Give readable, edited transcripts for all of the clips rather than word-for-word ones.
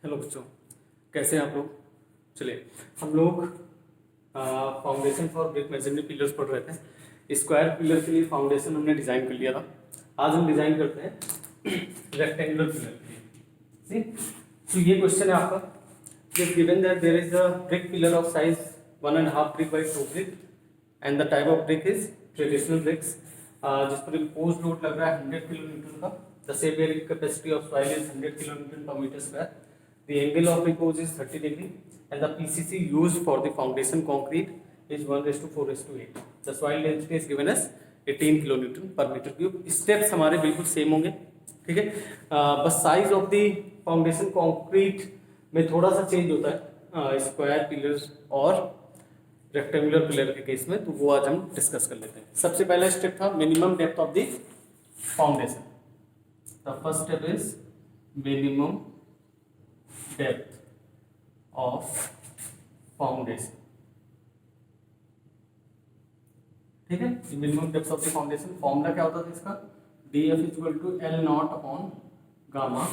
Hello बच्चों, कैसे हैं आप लोग। चलिए हम लोग foundation for brick masonry pillars पढ़ रहे थे। स्क्वायर पिलर के लिए फाउंडेशन हमने डिज़ाइन कर लिया था। आज हम डिज़ाइन करते हैं रेक्टेंगुलर पिलर के लिए। तो ये क्वेश्चन है आपका, given that there is a brick pillar of size 1.5 brick by 2 brick and the type of brick is traditional bricks, जिस पर इम्पोज लोड लग रहा है 100 किलो न्यूटन का। The same bearing capacity of soil is 100 kilo newton पर metre square. The angle of repose is 30 degree and the PCC used for the foundation concrete is 1:4:8. The soil density is given as 18 kilonewton per meter cube. Steps हमारे बिल्कुल same होंगे, ठीक है। बस size of the foundation concrete में थोड़ा सा change होता है स्क्वायर पिलर्स और रेक्टेंगुलर पिलर के केस में, तो वो आज हम डिस्कस कर लेते हैं। सबसे पहला स्टेप था minimum depth of the foundation. The first step is minimum depth of foundation, ठीक है। Minimum depth of the foundation formula क्या होता था इसका, DF equal to L0 upon gamma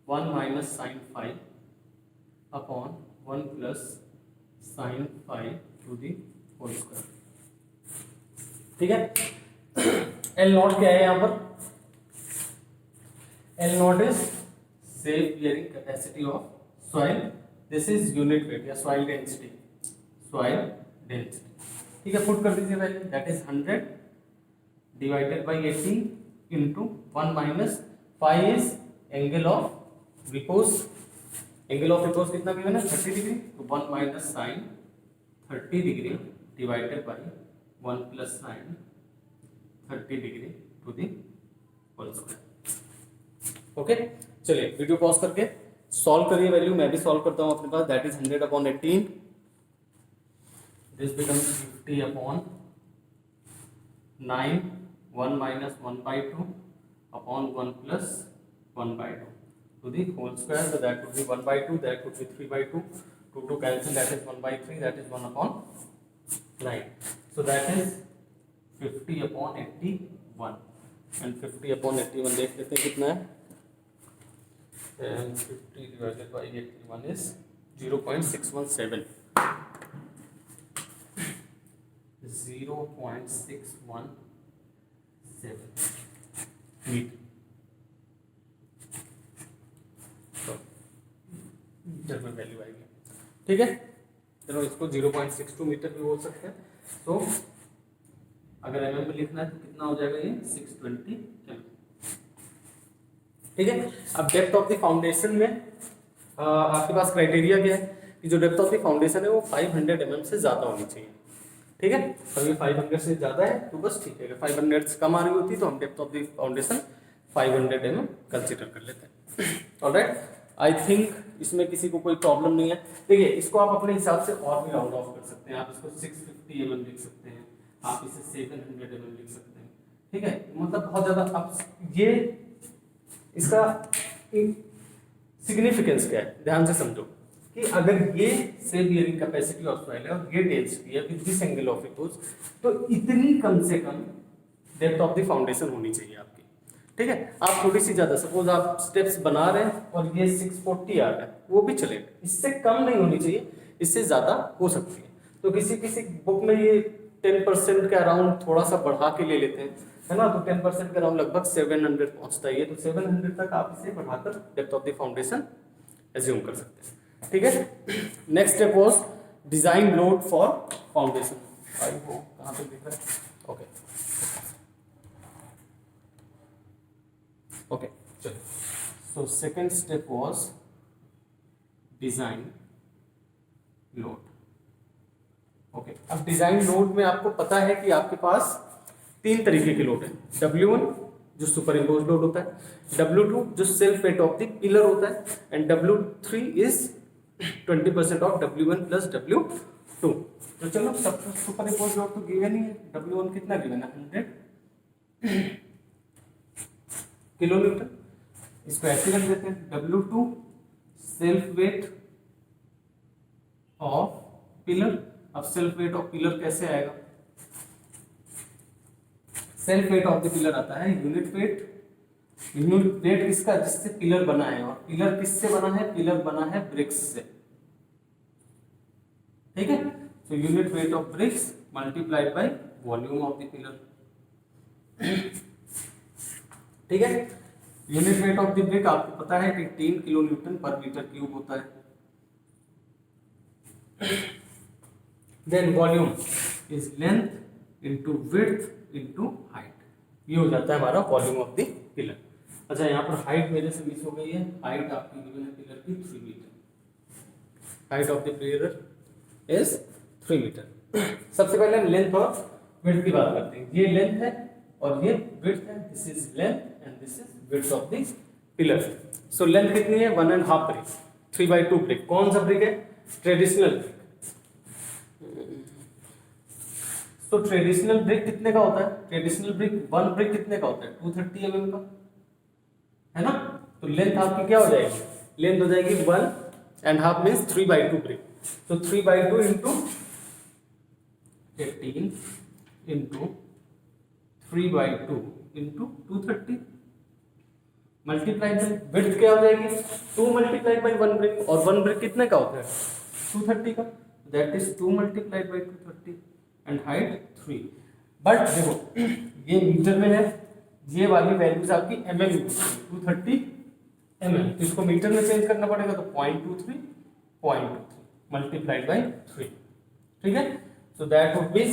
1 minus sine five upon 1 plus sine five to the whole square, ठीक है। L0 क्या है यहाँ पर, L0 is self bearing capacity of soil, this is unit weight या सॉइल डेंसिटी, ठीक है। Put कर दीजिए value, that is 100 divided by 80 into 1 minus five is angle of repose. Angle of repose कितना गिवन है 30 डिग्री, तो 1 minus sine 30 degree divided by 1 plus sine 30 degree to the whole square. Okay, चलिए video pause करके solve करिए value, मैं भी solve करता हूं अपने पास। That is 100 upon 18, this becomes 50 upon 9, 1 minus 1/2 upon 1 plus 1/2 to the whole square, so that would be 1/2, that would be 3/2, 2 cancel, that is 1/3, that is 1 upon 9, so that is 50 upon 81 and 50 upon 81 देख लेते हैं कितना है, and 50 divided by 81 is 0.617, 0.617 metre. Metre में value आएगी, ठीक है। चलो इसको 0.62 मीटर भी बोल सकते हैं। तो अगर mm में लिखना है तो कितना हो जाएगा ये 620 mm, ठीक है। अब डेप्थ ऑफ द फाउंडेशन में आपके पास क्राइटेरिया क्या है कि जो डेप्थ ऑफ द फाउंडेशन है वो 500 mm से ज़्यादा होनी चाहिए, ठीक है। तो ये 500 से ज़्यादा है तो बस ठीक है, अगर 500 से कम आ रही होती तो हम depth of the foundation 500 mm consider कर लेते हैं। ऑलराइट, आई थिंक इसमें किसी को कोई प्रॉब्लम नहीं है। देखिए इसको आप अपने हिसाब से और भी राउंड ऑफ कर सकते हैं, आप इसको 650 mm लिख सकते हैं, आप इसे 700 mm लिख सकते हैं, ठीक है। मतलब बहुत ज़्यादा अब ये इसका सिग्निफिकेंस क्या है ध्यान से समझो कि अगर ये self bearing capacity of soil है और ये डेंसिटी है with this angle of repose, तो इतनी कम से कम डेप्थ ऑफ द फाउंडेशन होनी चाहिए आपकी, ठीक है। आप थोड़ी सी ज्यादा, सपोज आप स्टेप्स बना रहे हैं और ये 640 आ रहा है, वो भी चलेगा, इससे कम नहीं होनी चाहिए, इससे ज्यादा हो सकती है। तो किसी किसी बुक में ये 10% के अराउंड थोड़ा सा बढ़ा के ले लेते हैं, है ना, तो 10% के अराउंड लगभग 700 पहुंचता है ये, तो 700 तक आप इसे बढ़ाकर depth of the foundation assume कर सकते हैं, ठीक है। Next step was design load for foundation. I hope कहां पे दिख रहा है, ओके ओके चलिए। So second step was design load. Okay, अब डिजाइन लोड में आपको पता है कि आपके पास 3 तरीके के लोड है, W1 जो सुपर इम्पोज लोड होता है, W2 जो self weight of the pillar होता है, and W3 is 20% of W1 plus W2। तो चलो सब सुपर इम्पोज लोड तो गिवन ही है, W1 कितना गिवन है 100 किलो न्यूटन, इसको ऐसे रख देते हैं, W2 self weight of pillar. अब सेल्फ वेट ऑफ पिलर कैसे आएगा, self weight of the pillar आता है यूनिट वेट यूनिट वेट किसका, जिससे पिलर बना है, और पिलर किससे बना है, पिलर बना है ब्रिक्स से, ठीक है। तो unit weight of bricks multiplied by volume of the pillar, ठीक है। Unit weight of the brick आपको पता है 18 किलो न्यूटन पर मीटर क्यूब होता है। Then volume is length into width into height, ये हो जाता है हमारा वॉल्यूम ऑफ द पिलर। अच्छा, यहाँ पर हाइट मेरे से मिस हो गई है, हाइट आपकी गिवन है पिलर की 3 metre, height of the pillar is 3 metre. सबसे पहले हम लेंथ और विड्थ की बात करते हैं। ये लेंथ है और ये विड्थ है, this is length and this is width of the pillar. So length कितनी है, 1.5 ब्रिक, 3/2 ब्रिक। कौन सा ब्रिक है, ट्रेडिशनल ब्रिक। तो ट्रेडिशनल ब्रिक कितने का होता है, ट्रेडिशनल ब्रिक 1 ब्रिक कितने का होता है, 230 mm का, है ना। तो लेंथ आपकी क्या हो जाएगी, लेंथ हो जाएगी 1.5 मीन्स 3/2 ब्रिक। तो 3/2 into 18 into 3/2 into 230 multiply by width क्या हो जाएगी, 2 मल्टीप्लाई बाई 1 ब्रिक, और 1 ब्रिक कितने का होता है, 230 का, that is 2 multiply by 230 and height 3। But देखो ये मीटर में है, ये वाली वैल्यूज आपकी mm में 230 mm, तो इसको मीटर में चेंज करना पड़ेगा, तो 0.23 मल्टीप्लाइड बाई 3, ठीक है। So that would B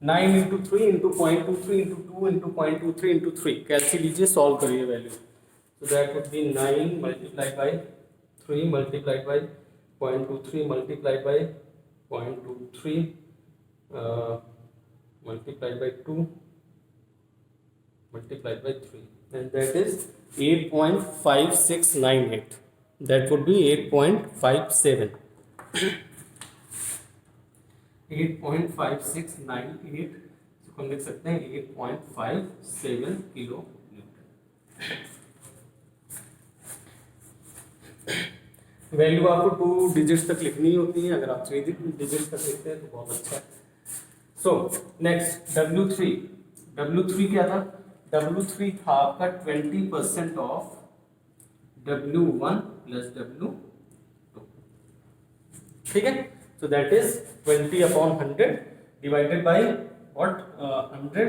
9 into 3 into 0.23 into 2 into 0.23 into 3, कैसे लीजिए, सॉल्व करिए value. So that would B 9 multiplied by 3 multiplied by 0.23 multiplied by 0.23 multiplied by 2 multiplied by 3, and that is 8.5698, that would be 8.57 8.5698, इसको हम लिख सकते हैं 8.57 kilo Newton. Value आपको 2 digits तक लिखनी होती है, अगर आप 3 डिजिट्स तक लिखते हैं तो बहुत अच्छा है। सो नेक्स्ट W3 क्या था, W3 था आपका 20% ऑफ W1 प्लस W2, ठीक है। So that is 20/100 divided by what, 100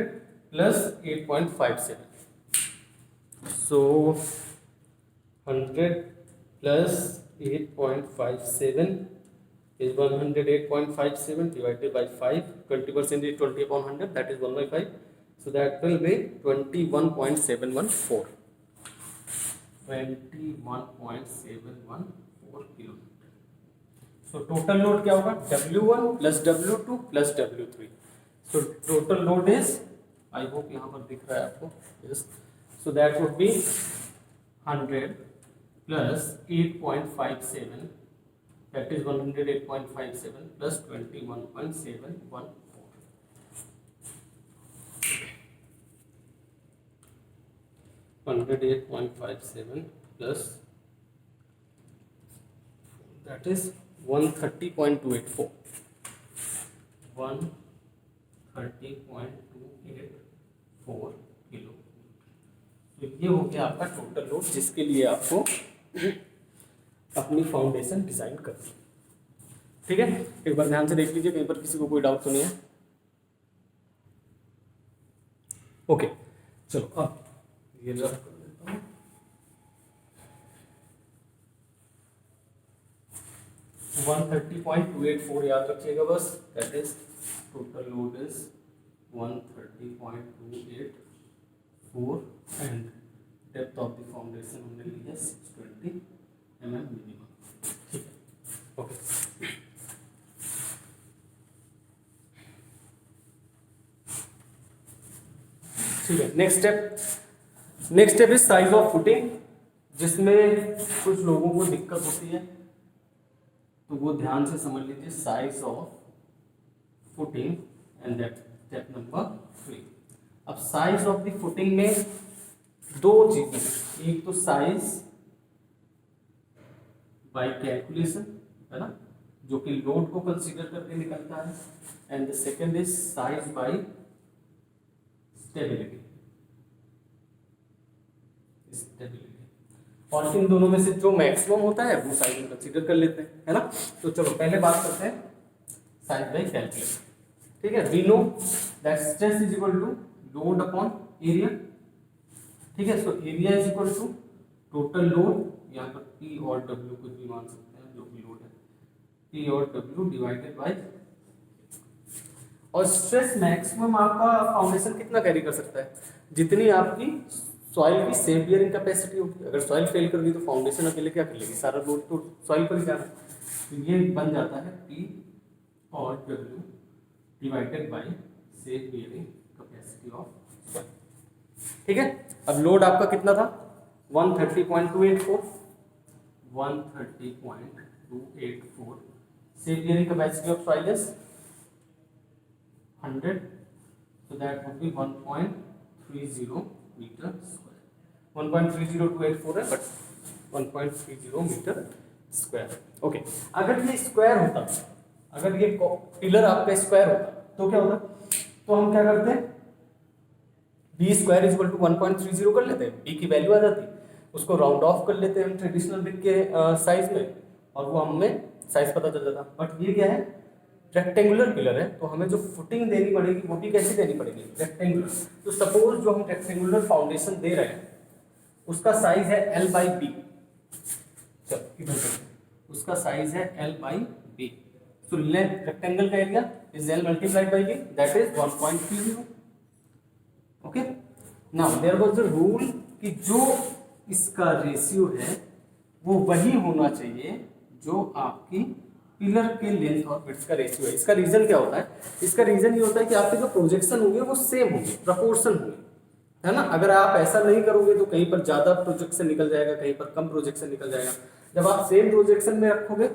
plus 8.57, so 100 plus 8.57 is 108.57 divided by 5, 20% is 20/100, that is 1/5, so that will be 21.714 kilometre. So total load क्या होगा, W1 plus W2 plus W3, so total load is, I hope यहाँ पर दिख रहा है आपको, yes, so that would B 100 plus 8.57, that is 108.57 plus 21.714, 108.57 plus that is 130.284, 130.284 kilo. तो ये हो गया आपका टोटल लोड, जिसके लिए आपको अपनी फाउंडेशन डिजाइन करनी, ठीक है। एक बार ध्यान से देख लीजिए, कहीं पर किसी को कोई डाउट तो नहीं है। ओके, चलो अब ये रफ कर देता हूँ। 130.284 याद रखिएगा बस, that is total load is 130.284 and depth of the foundation हमने ली है 620 mm मिनिमम, ठीक है। ओके, ठीक है। Next step is size of footing, जिसमें कुछ लोगों को दिक्कत होती है, तो वो ध्यान से समझ लीजिए। Size of footing and that step number 3। अब साइज ऑफ द फुटिंग में दो चीजें, एक तो साइज बाय कैलकुलेशन, है ना, जो कि लोड को कंसीडर करके निकलता है, and the second is size by stability, stability, और इन दोनों में से जो मैक्सिमम होता है वो साइज में कंसीडर कर लेते हैं, है ना। तो चलो पहले बात करते हैं साइज बाय कैलकुलेट। ठीक है, we know that stress is equal to load upon area. ठीक है, so area is equal to total load, यहाँ पर P और W कुछ भी मान सकते हैं जो भी लोड है, P और W डिवाइडेड बाय, और स्ट्रेस मैक्सिमम आपका फाउंडेशन कितना कैरी कर सकता है, जितनी आपकी सॉइल की सेफ बियरिंग कैपेसिटी होगी। अगर सॉइल फेल कर गई तो फाउंडेशन अकेले क्या कर लेगी, सारा लोड तो सॉइल पर ही जाना है। तो ये बन जाता है P और W divided by safe bearing capacity of soil. ठीक है, अब लोड आपका कितना था 130.284, 130.284, safe bearing capacity of soil is 100, so that would be 1.30 metre square. 1.30284 है बट 1.30 मीटर स्क्वायर। ओके, अगर ये स्क्वायर होता, अगर ये पिलर आपका स्क्वायर होता तो क्या होता, तो हम क्या करते हैं बी स्क्वायर इक्वल टू 1.30 कर लेते हैं, बी की वैल्यू आ जाती, उसको राउंड ऑफ कर लेते हैं हम ट्रेडिशनल ब्रिक के साइज में, और वो हमें साइज पता चल जाता। बट ये क्या है, रेक्टेंगुलर पिलर है, तो हमें जो फुटिंग देनी पड़ेगी वो भी कैसे देनी पड़ेगी, रेक्टेंगुलर। तो सपोज जो हम रेक्टेंगुलर फाउंडेशन दे रहे हैं उसका साइज है L बाई बी, चलो इधर उसका साइज है L बाई बी, तो लेंथ रेक्टेंगल का area is L multiplied by B, that is 1.30। Okay, now there was the rule कि जो इसका रेशियो है वो वही होना चाहिए जो आपकी पिलर के लेंथ और विड्थ का रेशियो है। इसका रीजन क्या होता है, इसका रीजन ये होता है कि आपके जो प्रोजेक्शन होंगे वो सेम होंगे, प्रोपोर्शन होंगे, है ना। अगर आप ऐसा नहीं करोगे तो कहीं पर ज्यादा प्रोजेक्शन निकल जाएगा, कहीं पर कम प्रोजेक्शन निकल जाएगा। जब आप सेम प्रोजेक्शन में रखोगे,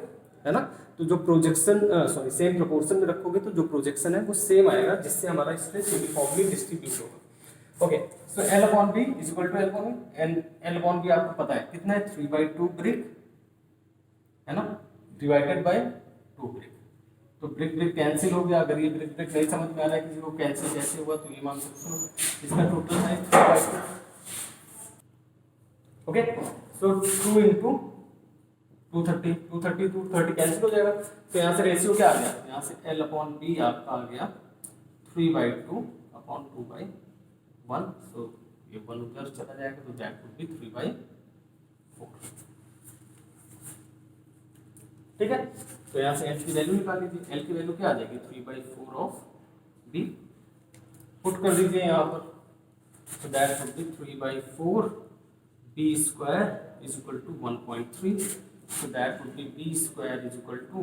है ना, तो जो प्रोजेक्शन सेम प्रोपोर्शन में रखोगे तो जो प्रोजेक्शन है वो सेम आएगा, जिससे हमारा स्ट्रेस यूनिफॉर्मली डिस्ट्रीब्यूट होगा। Okay, so L upon B is equal to L upon and L upon B आपको पता है कितना है, 3/2 ब्रिक, है ना, डिवाइडेड बाय 2 ब्रिक। तो ब्रिक ब्रिक कैंसिल हो गया। अगर ये ब्रिक ब्रिक नहीं समझ में आ रहा है किसी को कैंसिल कैसे हुआ, तो ये मान सकते हो इसका टोटल है 3/2। ओके, सो 2 इंटू 230, 230 कैंसिल हो जाएगा। तो यहाँ से रेशियो क्या आ गया, यहाँ से L अपॉन बी आपका आ गया 3/2 अपॉन 2/1, सो ये 1 उधर चला जाएगा, तो दैट वुड बी 3/4। ठीक है, तो यहाँ से L की वैल्यू निकाल लीजिए। L की वैल्यू क्या आ जाएगी, 3/4 ऑफ B, पुट कर दीजिए यहाँ पर, तो that would be 3/4 B square is equal to 1.3, so that would be B square is equal to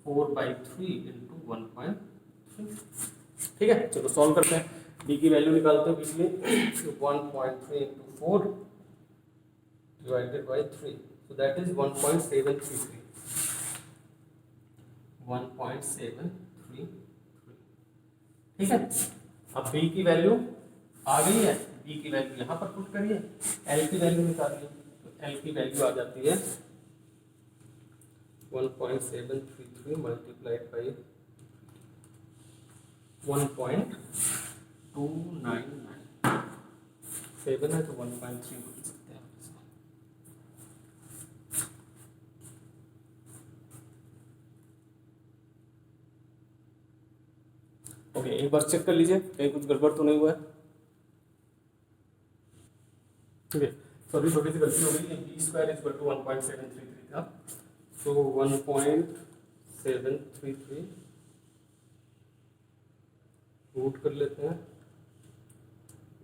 4/3 into 1.3। ठीक है, चलो सॉल्व करते हैं। B की वैल्यू निकालते हैं इसमें, 1.3 into 4 divided by 3, so that is 1.733, 1.733। ठीक है, अब B की वैल्यू आ गई है, B की वैल्यू यहाँ पर पुट करिए, L की वैल्यू निकालिए, तो L की वैल्यू आ जाती है 1.733 मल्टीप्लाइड बाई 1.299, 7 है तो 1.3 बोल सकते हैं। ओके, एक बार चेक कर लीजिए कहीं कुछ गड़बड़ तो नहीं हुआ है। ठीक है, सॉरी छोटी सी गलती हो गई, B square is equal to 1.733 था, तो 1.733 रूट कर लेते हैं,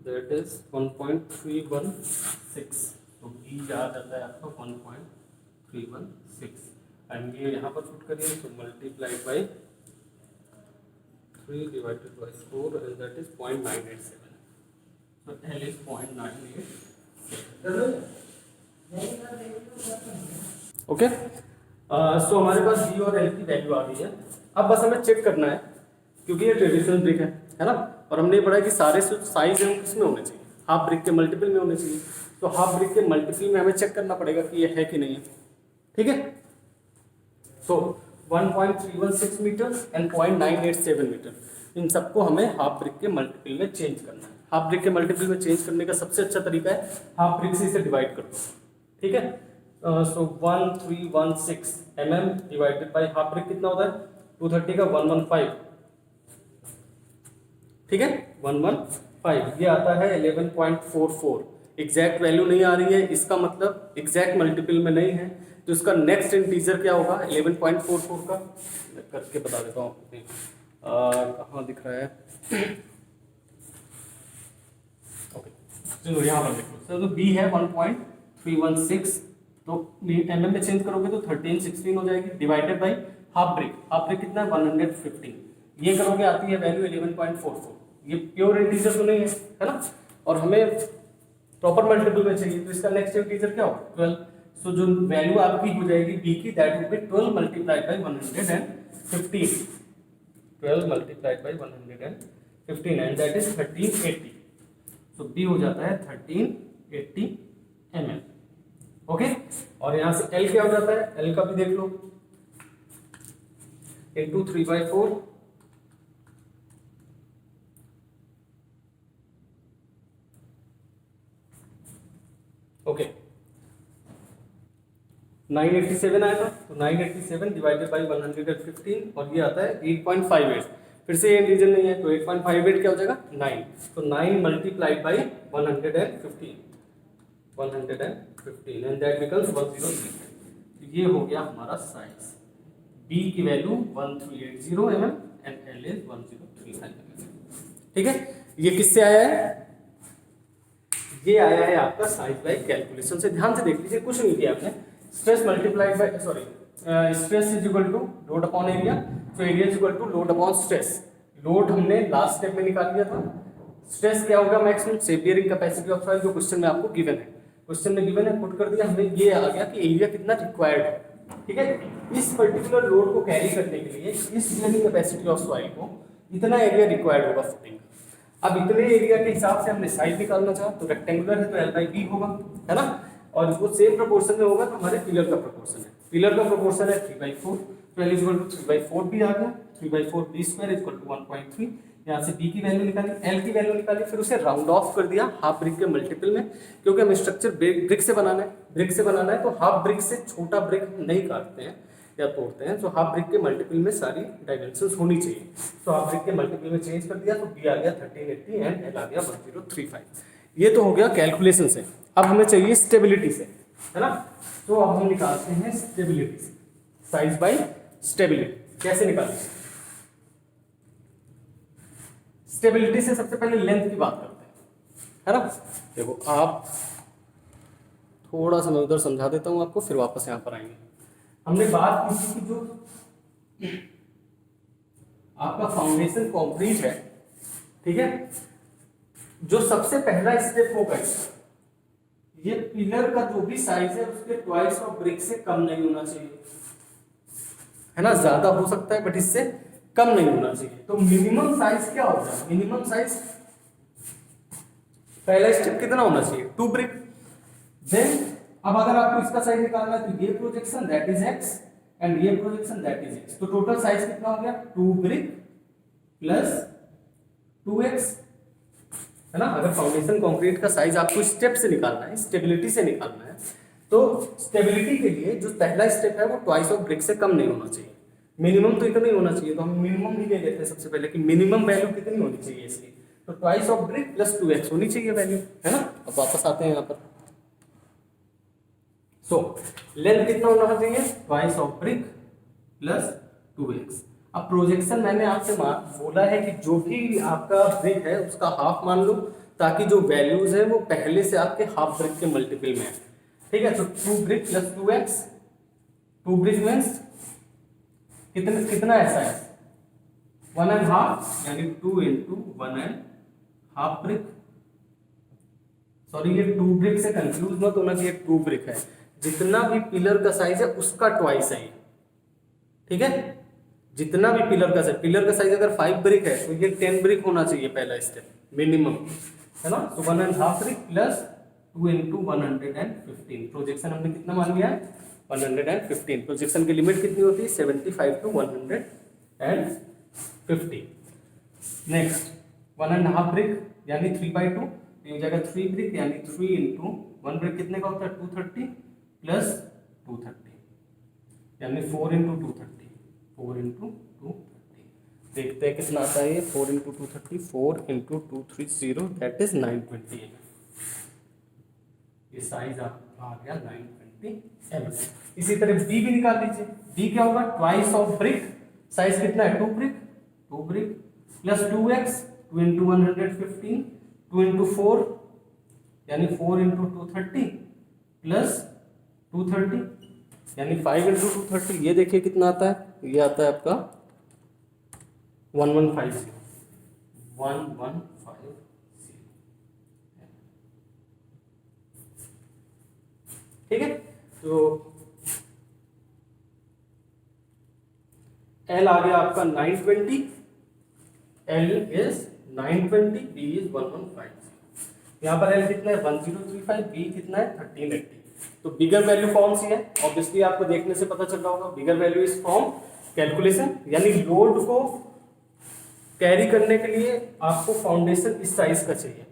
दैट इज 1.316, तो B आ जाता है आपका 1.316, एंड ये यहाँ पर पुट करिए तो multiplied by 3 divided by 4 and that is 0.987, so L is 0.987। Okay, सो हमारे पास B और L की वैल्यू आ गई है। अब बस हमें चेक करना है, क्योंकि ये ट्रेडिशनल ब्रिक है ना, और हमने पढ़ा है कि सारे साइज हैं किस में होने चाहिए, हाफ ब्रिक के मल्टीपल में होने चाहिए। तो हाफ ब्रिक के मल्टीपल में हमें चेक करना पड़ेगा कि ये है कि नहीं है। ठीक है, सो 1.316 मीटर एंड 0.987 मीटर, इन सबको हमें हाफ ब्रिक के मल्टीपल में चेंज करना है। हाफ ब्रिक के मल्टीपल में चेंज करने का सबसे अच्छा तरीका है हाफ ब्रिक से इसे डिवाइड कर दो, ठीक है। सो 1316 mm divided by half brick कितना होता है 230 का 115, ठीक है 115, ये आता है 11.44। एग्जैक्ट वैल्यू नहीं आ रही है, इसका मतलब एग्जैक्ट मल्टीपल में नहीं है, तो इसका नेक्स्ट इंटीजर क्या होगा 11.44 का, मैं करके बता देता हूँ आपको, कहाँ दिख रहा है, ओके चलो यहाँ पर देखो सर, तो बी है 1.316, तो एम में चेंज करोगे तो 1316 हो जाएगी, डिवाइडेड बाई हाफ ब्रिक कितना है 115, ये करोगे आती है वैल्यू 11.44, ये प्योर इंटीजर तो नहीं है ना, और हमें प्रॉपर मल्टीपल में चाहिए, तो इसका नेक्स्ट इंटीजर क्या होगा 12, सो जो वैल्यू आपकी हो जाएगी बी की that will be 12 multiplied by 115, 12 multiplied by 115 and that is 1380, so B हो जाता है 1380 mm, ओके। और यहाँ से एल क्या हो जाता है, एल का भी देख लो, इंटू 3/4, ओके 987 आएगा, तो 987 डिवाइडेड बाई 115 और ये आता है 8.58, फिर से ये इंटीजर नहीं है तो 8.58 क्या हो जाएगा 9, तो 9 multiplied by 115 and that becomes 103, तो ये हो गया हमारा साइज, बी की value 1380 mm and L is 1035 mm, ठीक है। ये किससे आया है, ये आया है आपका साइज बाय कैलकुलेशन से, ध्यान से देख लीजिए, कुछ नहीं किया आपने, stress multiplied by stress is equal to load upon area, तो area is equal to load upon stress, load हमने लास्ट स्टेप में निकाल लिया था, स्ट्रेस क्या होगा maximum safe bearing capacity of soil, जो क्वेश्चन में आपको गिवन है, क्वेश्चन में गिवन है, पुट कर दिया, हमें ये आ गया कि एरिया कितना रिक्वायर्ड है, ठीक है। इस पर्टिकुलर लोड को कैरी करने के लिए इस बियरिंग कैपेसिटी ऑफ सॉइल को इतना एरिया रिक्वायर्ड होगा फुटिंग, अब इतने एरिया के हिसाब से हमने साइज निकालना चाहा, तो रेक्टेंगुलर है तो एल बाई बी होगा, है ना, और वो सेम प्रोपोर्शन में होगा तो हमारे पिलर का प्रोपोर्शन है, पिलर का प्रोपोर्शन है 3/4, तो एल इक्वल टू 3/4 भी आ गया, 3/4 बी स्क्वायर इक्वल टू 1.3, यहाँ से बी की वैल्यू निकाली, एल की वैल्यू निकाली, फिर उसे राउंड ऑफ कर दिया हाफ ब्रिक के मल्टीपल में, क्योंकि हमें स्ट्रक्चर ब्रिक से बनाना है, तो हाफ ब्रिक से छोटा ब्रिक नहीं काटते हैं या तोड़ते हैं, तो हाफ ब्रिक के मल्टीपल में सारी डायमेंशंस होनी चाहिए, तो हाफ ब्रिक के मल्टीपल में चेंज कर दिया, तो बी आ गया 1380 एंड एल आ गया 1035, ये तो हो गया कैलकुलेशन से। अब हमें चाहिए स्टेबिलिटी से, है ना, तो अब हम निकालते हैं स्टेबिलिटी से, साइज बाय स्टेबिलिटी कैसे निकालेंगे, स्टेबिलिटी से सबसे पहले लेंथ की बात करते हैं, है ना, देखो आप थोड़ा सा मैं उधर समझा देता हूँ आपको, फिर वापस यहाँ पर आएंगे। हमने बात की थी कि जो आपका फाउंडेशन कंक्रीट है, ठीक है, जो सबसे पहला स्टेप होगा ये पिलर का जो भी साइज है उसके ट्वाइस ऑफ ब्रिक से कम नहीं होना चाहिए, है ना, ज्यादा हो सकता है बट इससे कम नहीं होना चाहिए, तो मिनिमम साइज क्या होगा, मिनिमम साइज पहला स्टेप कितना होना चाहिए 2 ब्रिक, देन अब अगर आपको इसका साइज निकालना है तो ये projection that is x and ये प्रोजेक्शन दैट इज x, तो टोटल साइज कितना हो गया 2 ब्रिक प्लस 2x, है ना। अगर फाउंडेशन कंक्रीट का साइज आपको स्टेप से निकालना है, स्टेबिलिटी से निकालना है, तो स्टेबिलिटी के लिए जो पहला स्टेप है वो ट्वाइस ऑफ ब्रिक से कम नहीं होना चाहिए, मिनिमम तो इतना ही होना चाहिए, तो हम मिनिमम ही ले लेते हैं सबसे पहले कि मिनिमम वैल्यू कितनी होनी चाहिए इसकी, तो twice of brick plus 2x होनी चाहिए वैल्यू, है ना। अब वापस आते हैं यहाँ पर, सो लेंथ कितना होना चाहिए twice of brick plus 2x। अब प्रोजेक्शन मैंने आपसे बोला है कि जो भी आपका ब्रिक है उसका हाफ मान लो, ताकि जो वैल्यूज है वो पहले से आपके हाफ ब्रिक के मल्टीपल में है, ठीक है। तो 2 brick plus 2x, 2 brick means कितना ऐसा है 1.5, यानी 2 into 1.5 ब्रिक, सॉरी ये 2 ब्रिक से कंफ्यूज मत होना कि ये 2 ब्रिक है, जितना भी पिलर का साइज है उसका ट्वाइस है, ठीक है, जितना भी पिलर का साइज अगर 5 ब्रिक है तो ये 10 ब्रिक होना चाहिए पहला स्टेप मिनिमम, है ना। तो 1.5 ब्रिक प्लस 2 into 115, प्रोजेक्शन हमने कितना मान लिया है 115, प्रोजेक्शन की लिमिट कितनी होती है 75 to 150। नेक्स्ट 1.5 ब्रिक यानी 3/2, तो ये हो जाएगा 3 ब्रिक, यानी 3 इंटू 1 ब्रिक कितने का होता है 230 प्लस 230, यानी 4 इंटू 230, 4 इंटू 230। देखते हैं कितना आता है ये 4 into 230, 4 into 230 that is 920 mm। ये साइज आपका आ गया 920 mm। इसी तरह बी भी निकाल लीजिए, बी क्या होगा ट्वाइस ऑफ ब्रिक, साइज कितना है 2 brick, 2 brick plus 2x, 2 into 115, 2 into 4 यानी 4 इंटू 230 प्लस 230 यानी 5 इंटू 230, ये देखिए कितना आता है, ये आता है आपका 1150, 1150। ठीक है, तो L आ गया आपका 920, L इज 920, B इज 1150। यहाँ पर L कितना है 1035, B कितना है 1380। तो बिगर वैल्यू कौन सी है, ऑब्वियसली आपको देखने से पता चल रहा होगा, बिगर वैल्यू इज फ्रॉम कैलकुलेशन, यानी लोड को कैरी करने के लिए आपको फाउंडेशन इस साइज का चाहिए,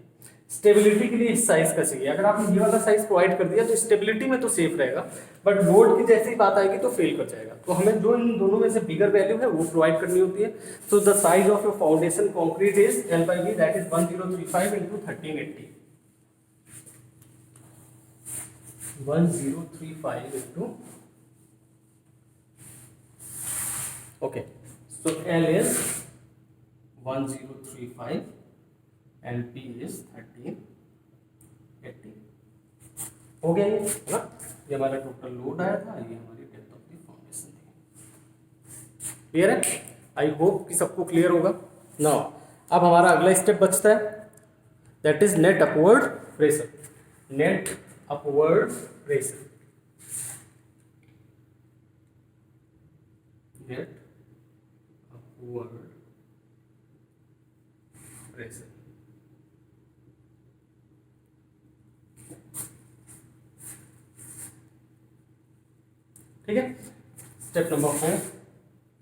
स्टेबिलिटी के लिए इस साइज का चाहिए। अगर आपने ये वाला साइज प्रोवाइड कर दिया तो स्टेबिलिटी में तो सेफ रहेगा, बट लोड की जैसी बात आएगी तो फेल कर जाएगा। तो हमें जो इन दोनों में से बिगर वैल्यू है वो प्रोवाइड करनी होती है। तो the size of your foundation concrete is L/B that is 1035 into 1380, 1035 into, okay, so L is 1035 and P is 1380। हो गया ये ना, ये हमारा टोटल लोड आया था, ये हमारी डेप्थ ऑफ द फाउंडेशन थी। क्लियर है, आई होप कि सबको क्लियर होगा। नाउ अब हमारा अगला स्टेप बचता है, that is net upward pressure, net upward pressure, net upward pressure. ठीक है, step number 4।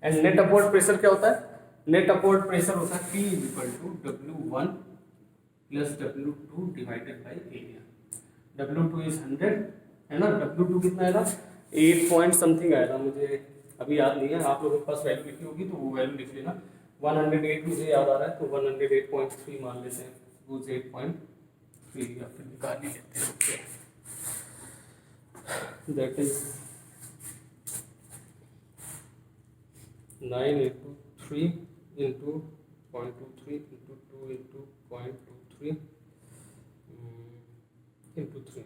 And net upward pressure क्या होता है, नेट अपवर्ड प्रेशर होता है P equal to W1 plus W2 divided by area. W2 is 100 है ना, W2 कितना आएगा 8 पॉइंट समथिंग आएगा, मुझे अभी याद नहीं है, आप लोगों के पास वैल्यू लिखी होगी तो वो वैल्यू लिख लेना। 108 मुझे याद आ रहा है, तो 108.3 मान लेते हैं, वो 8.3 या फिर निकाल ही लेते हैं। Okay, that is 9 into 3 into 0.23 into 2 into 0.23 into 3,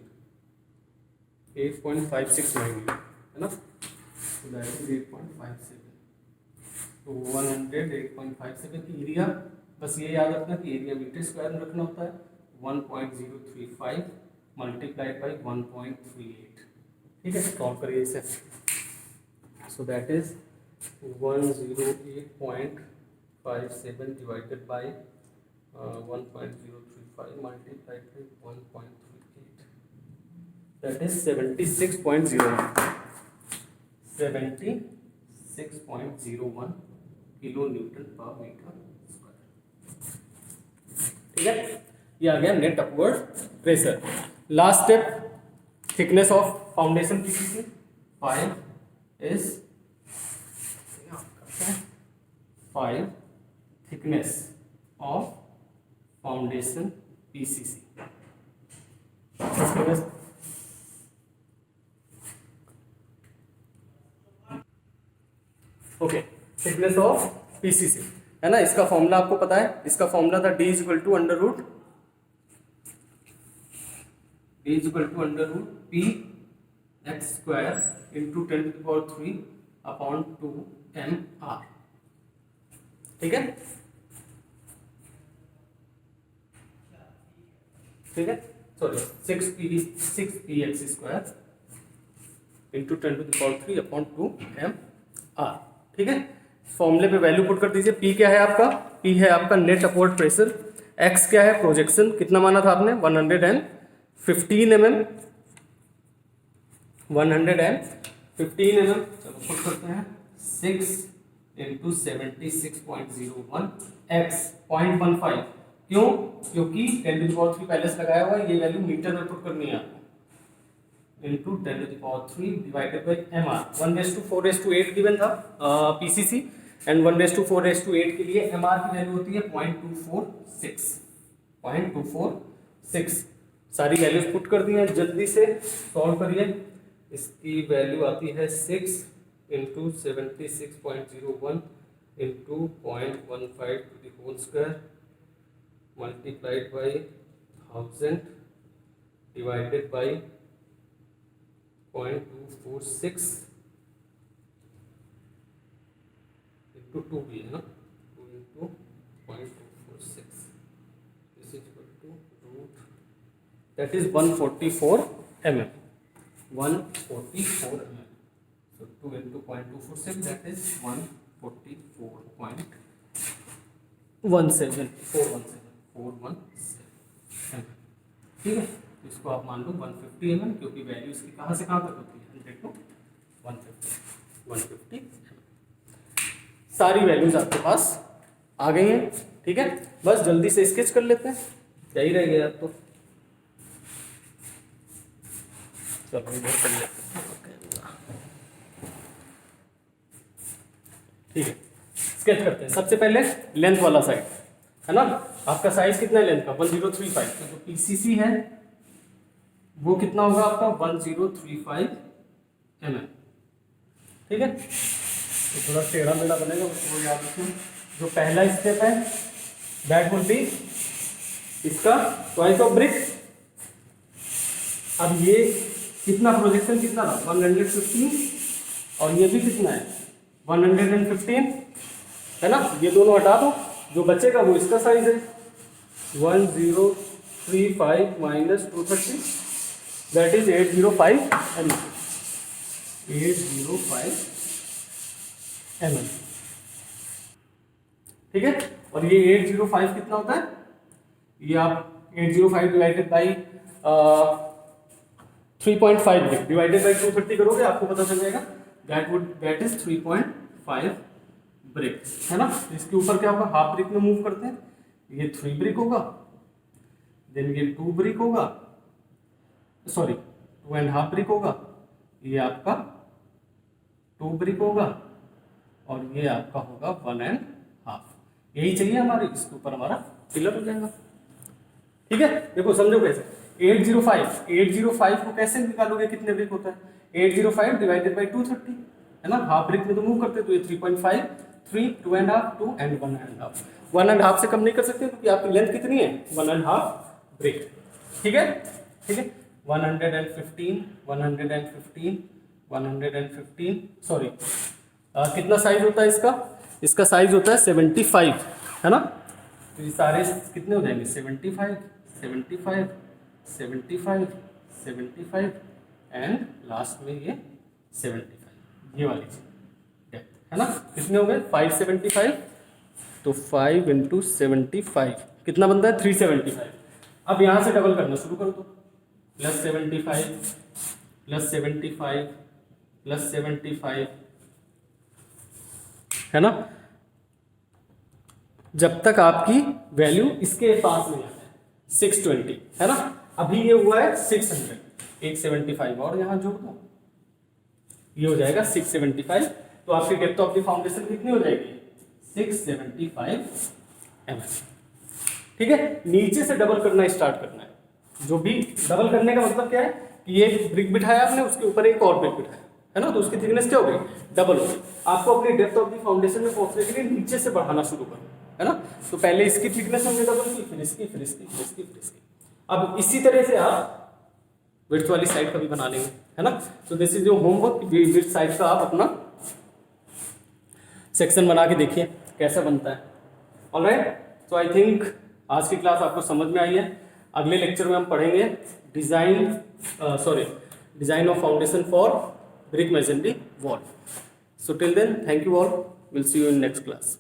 8.569 है ना, तो दैट इज 8.57। तो 108.57 एरिया, बस ये याद रखना कि एरिया मीटर स्क्वायर में रखना होता है, 1035 मल्टीप्लाइड बाई 1.38। ठीक है, सॉल्व करिए इसे। So that is 108.57 divided by 1.035 multiplied by 1.38, that is 76.01, 76.01 kilo newton पर मीटर स्क्वायर। ठीक है, ये आ गया net upward pressure. Last step, thickness of foundation PCC 5 is 5 thickness of foundation PCC. Okay, thickness of PCC है ना, इसका formula आपको पता है, इसका फॉर्मूला था D equal to under root P x square into 10⁻³ upon 2mr। ठीक है, ठीक है, sorry 6px square into 10⁻³ upon 2mr। ठीक है, फॉर्मूले पे वैल्यू पुट कर दीजिए। P क्या है आपका, P है आपका नेट अपवर्ड प्रेशर, X क्या है प्रोजेक्शन, कितना माना था आपने 115 mm, 115 mm। चलो पुट करते हैं, 6 इंटू 76.01 x 0.15 क्यों? क्योंकि 10⁻³ पहले से लगाया हुआ है, ये वैल्यू मीटर में पुट करनी है आपको, into 10⁻³ divided by MR। 1:4:8 given था PCC, एंड 1:4:8 के लिए MR की वैल्यू होती है 0.246। सारी वैल्यूज पुट कर दी हैं, जल्दी से सॉल्व करिए। इसकी वैल्यू आती है 6 into 76.01 into 0.15 to the whole square multiplied by 1000 divided by 0.246 into 2 भी है ना, 2 into 0.246, this is equal to root, that is 144 mm, 144 mm। So 2 into 0.246, that is 144.17 417। ठीक है, तो इसको आप मान लो 150 mm, क्योंकि वैल्यू इसकी कहाँ से कहाँ तक होती है, 100 to 150 mm। सारी वैल्यूज आपके पास आ गई हैं। ठीक है, बस जल्दी से स्केच कर लेते हैं, क्या ही रह गया अब तो। चलो इधर कर लेते हैं। ठीक है, स्केच करते हैं। सबसे पहले लेंथ वाला साइड है ना, आपका साइज कितना है लेंथ का, 1035। तो जो PCC है वो कितना होगा आपका, 1035 mm। ठीक है, तो थोड़ा टेढ़ा मेढ़ा बनेगा, उसको याद रखना। जो पहला स्टेप है दैट विल बी इसका ट्वाइस ऑफ ब्रिक। अब ये कितना प्रोजेक्शन कितना था, 115, और ये भी कितना है 115 है ना, ये दोनों हटा दो, जो बचेगा वो इसका साइज है 1035 minus 230, that is 805 mm, 805 mm। ठीक है, और ये 805 कितना होता है, ये आप 805 डिवाइडेड बाई 3.5 डिवाइडेड बाई 230 करोगे, आपको पता चल जाएगा दैट इज 3.5 ब्रिक है ना। इसके ऊपर क्या होगा, हाफ ब्रिक में मूव करते हैं, ये 3 ब्रिक होगा, देन ये 2 ब्रिक होगा, सॉरी 2.5 ब्रिक होगा, ये आपका 2 ब्रिक होगा, और ये आपका होगा 1.5। यही चाहिए हमारे, इसके ऊपर हमारा पिलर हो जाएगा। ठीक है, देखो समझो कैसे, 805 को कैसे निकालोगे, कितने ब्रिक होता है, 805 डिवाइडेड बाई 230 है ना, हाफ ब्रिक में तो मूव करते हैं, तो ये 3.5, 3, 2.5, 2 एंड 1.5। 1.5 से कम नहीं कर सकते क्योंकि आपकी लेंथ कितनी है, 1.5 ब्रिक। ठीक है, ठीक है, 115 सॉरी, कितना साइज होता है इसका, इसका साइज होता है 75 है ना, तो ये सारे कितने हो जाएंगे, 75 75 75 75 एंड लास्ट में ये 75, ये वाली चीज है ना। कितने हो गए, 575, तो 5 इंटू 75 कितना बनता है, 375। अब यहाँ से डबल करना शुरू कर दो, प्लस 75 प्लस 75 प्लस 75 है ना, जब तक आपकी वैल्यू इसके पास में आता है 620 है ना। अभी ये हुआ है 600, 175 और यहाँ जोड़ दो, ये हो जाएगा 675। तो आपकी डेप्थ ऑफ द फाउंडेशन कितनी हो जाएगी, 675 mm। ठीक है, नीचे से डबल करना स्टार्ट करना है। जो भी डबल करने का मतलब क्या है कि ये ब्रिक बिठाया आपने, उसके ऊपर एक और ब्रिक बिठाया है ना, तो उसकी थिकनेस क्या हो गई, डबल हो गई। आपको अपनी डेप्थ ऑफ द फाउंडेशन में पहुंचने के लिए नीचे से बढ़ाना शुरू करो है ना। तो पहले इसकी थिकनेस हमने डबल की, फिर इसकी, फिर इसकी, फिर इसकी, फिर इसकी। अब इसी तरह से आप विड्थ वाली साइड का भी बना लेंगे है ना। तो this is your homework, width side का आप अपना सेक्शन बना के देखिए कैसा बनता है। ऑलराइट, तो आई थिंक आज की क्लास आपको समझ में आई है। अगले लेक्चर में हम पढ़ेंगे design of foundation for brick masonry wall. So till then, thank you all. We'll see you in next class.